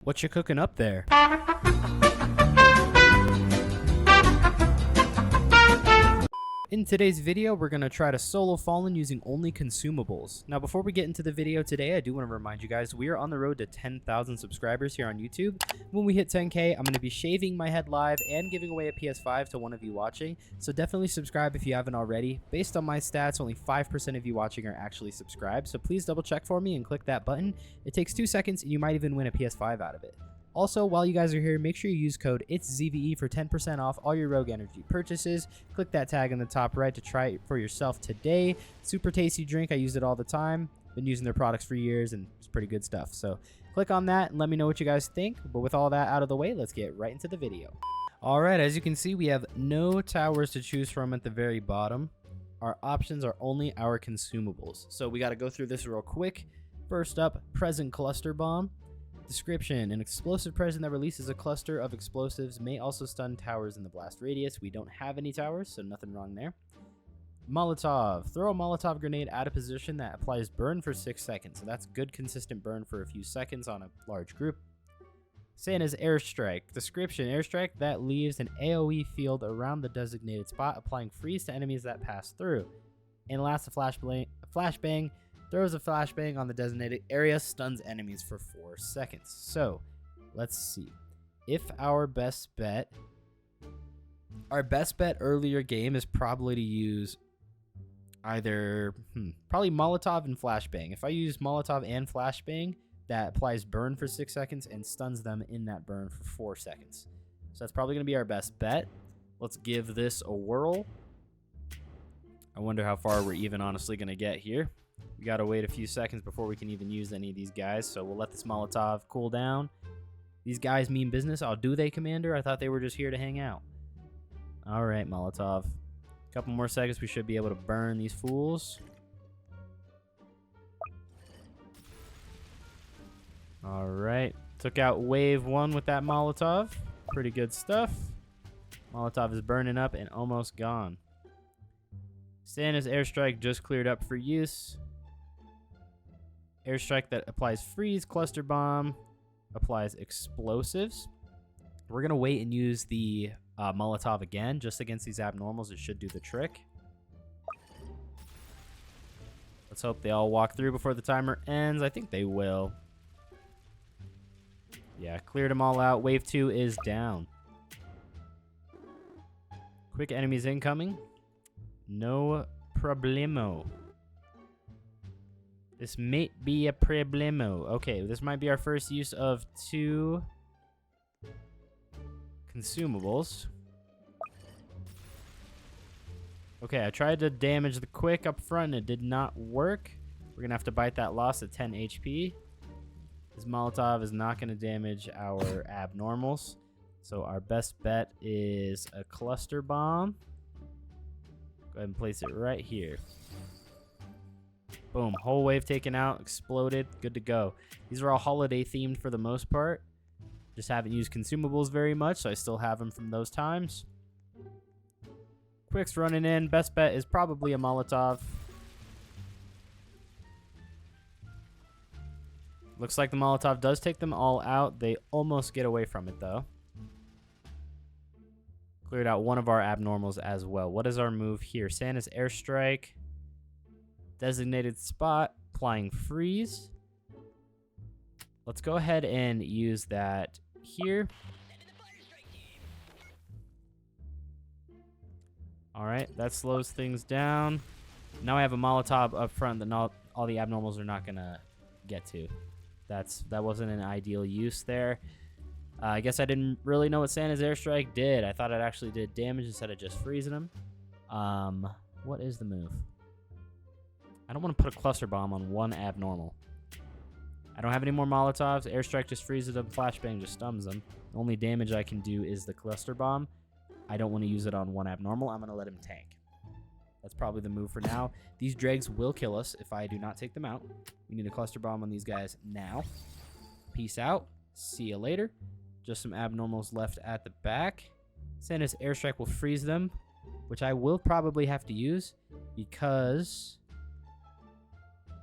What you cooking up there? In today's video, we're going to try to solo Fallen using only consumables. Now, before we get into the video today, I do want to remind you guys, we are on the road to 10,000 subscribers here on YouTube. When we hit 10K, I'm going to be shaving my head live and giving away a PS5 to one of you watching. So definitely subscribe if you haven't already. Based on my stats, only 5% of you watching are actually subscribed. So please double check for me and click that button. It takes 2 seconds and you might even win a PS5 out of it. Also, while you guys are here, make sure you use code IT'sZVE for 10% off all your Rogue Energy purchases. Click that tag in the top right to try it for yourself today. Super tasty drink. I use it all the time. Been using their products for years, and it's pretty good stuff. So click on that and let me know what you guys think. But with all that out of the way, let's get right into the video. All right, as you can see, we have no towers to choose from at the very bottom. Our options are only our consumables. So we got to go through this real quick. First up, Present Cluster Bomb. Description: an explosive present that releases a cluster of explosives may also stun towers in the blast radius. We don't have any towers, so nothing wrong there. Molotov. Throw a Molotov grenade at a position that applies burn for 6 seconds. So that's good consistent burn for a few seconds on a large group. Santa's Airstrike. Description: airstrike that leaves an AoE field around the designated spot, applying freeze to enemies that pass through. And last, a flashbang. Throws a flashbang on the designated area, stuns enemies for 4 seconds. So, let's see. If our best bet earlier game is probably to use either, probably Molotov and flashbang. If I use Molotov and flashbang, that applies burn for 6 seconds and stuns them in that burn for 4 seconds. So that's probably going to be our best bet. Let's give this a whirl. I wonder how far we're even honestly going to get here. We gotta wait a few seconds before we can even use any of these guys, so we'll let this Molotov cool down. These guys mean business. Oh, do they, Commander? I thought they were just here to hang out. Alright, Molotov. A couple more seconds, we should be able to burn these fools. Alright. Took out wave 1 with that Molotov. Pretty good stuff. Molotov is burning up and almost gone. Santa's Airstrike just cleared up for use. Airstrike that applies freeze. Cluster Bomb applies explosives. We're going to wait and use the Molotov again just against these abnormals. It should do the trick. Let's hope they all walk through before the timer ends. I think they will. Yeah, cleared them all out. Wave 2 is down. Quick enemies incoming. No problemo. This may be a problemo. Okay, this might be our first use of 2 consumables. Okay, I tried to damage the quick up front and it did not work. We're gonna have to bite that loss at 10 HP. This Molotov is not gonna damage our abnormals. So our best bet is a cluster bomb. Go ahead and place it right here. Boom. Whole wave taken out. Exploded. Good to go. These are all holiday themed for the most part. Just haven't used consumables very much, so I still have them from those times. Quick's running in. Best bet is probably a Molotov. Looks like the Molotov does take them all out. They almost get away from it, though. Cleared out one of our abnormals as well. What is our move here? Santa's Airstrike. Designated spot. Applying freeze. Let's go ahead and use that here. Alright, that slows things down. Now I have a Molotov up front that all the abnormals are not going to get to. That wasn't an ideal use there. I guess I didn't really know what Santa's Airstrike did. I thought it actually did damage instead of just freezing them. What is the move? I don't want to put a cluster bomb on one abnormal. I don't have any more Molotovs. Airstrike just freezes them. Flashbang just stuns them. The only damage I can do is the cluster bomb. I don't want to use it on one abnormal. I'm going to let him tank. That's probably the move for now. These dregs will kill us if I do not take them out. We need a cluster bomb on these guys now. Peace out. See you later. Just some abnormals left at the back. Santa's Airstrike will freeze them, which I will probably have to use because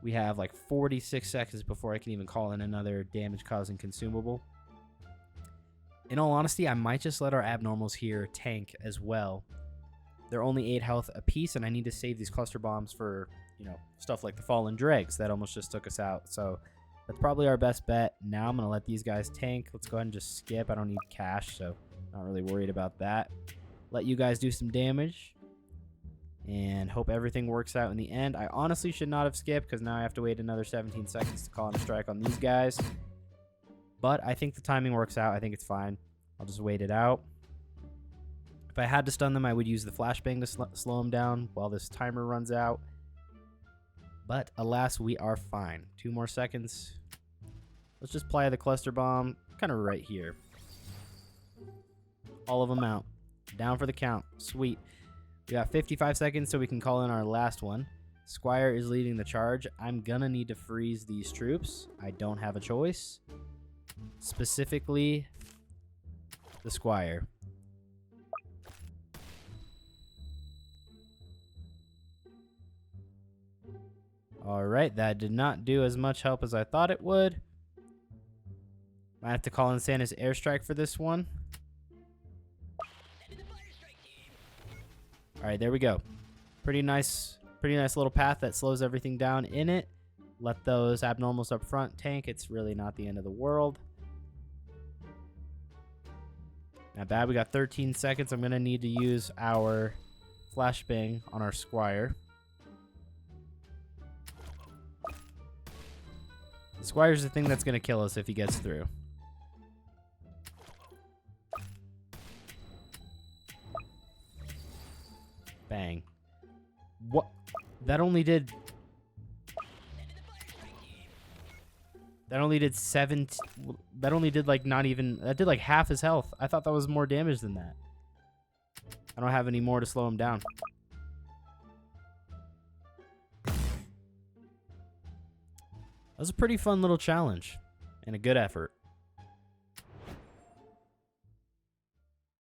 we have like 46 seconds before I can even call in another damage-causing consumable. In all honesty, I might just let our abnormals here tank as well. They're only 8 health apiece, and I need to save these cluster bombs for, you know, stuff like the fallen dregs that almost just took us out. So that's probably our best bet. Now I'm going to let these guys tank. Let's go ahead and just skip. I don't need cash, so not really worried about that. Let you guys do some damage and hope everything works out in the end. I honestly should not have skipped because now I have to wait another 17 seconds to call in a strike on these guys. But I think the timing works out. I think it's fine. I'll just wait it out. If I had to stun them, I would use the flashbang to slow them down while this timer runs out. But alas, we are fine. 2 more seconds. Let's just apply the cluster bomb kind of right here. All of them out. Down for the count. Sweet. We got 55 seconds so we can call in our last one. Squire is leading the charge. I'm gonna need to freeze these troops. I don't have a choice. Specifically, the Squire. Alright, that did not do as much help as I thought it would. Might have to call in Santa's airstrike for this one. Alright, there we go. Pretty nice little path that slows everything down in it. Let those abnormals up front tank. It's really not the end of the world. Not bad. We got 13 seconds. I'm going to need to use our flashbang on our Squire. The Squire's the thing that's going to kill us if he gets through. Bang. What? That only did... That only did 7... That only did like not even... That did like half his health. I thought that was more damage than that. I don't have any more to slow him down. That was a pretty fun little challenge. And a good effort.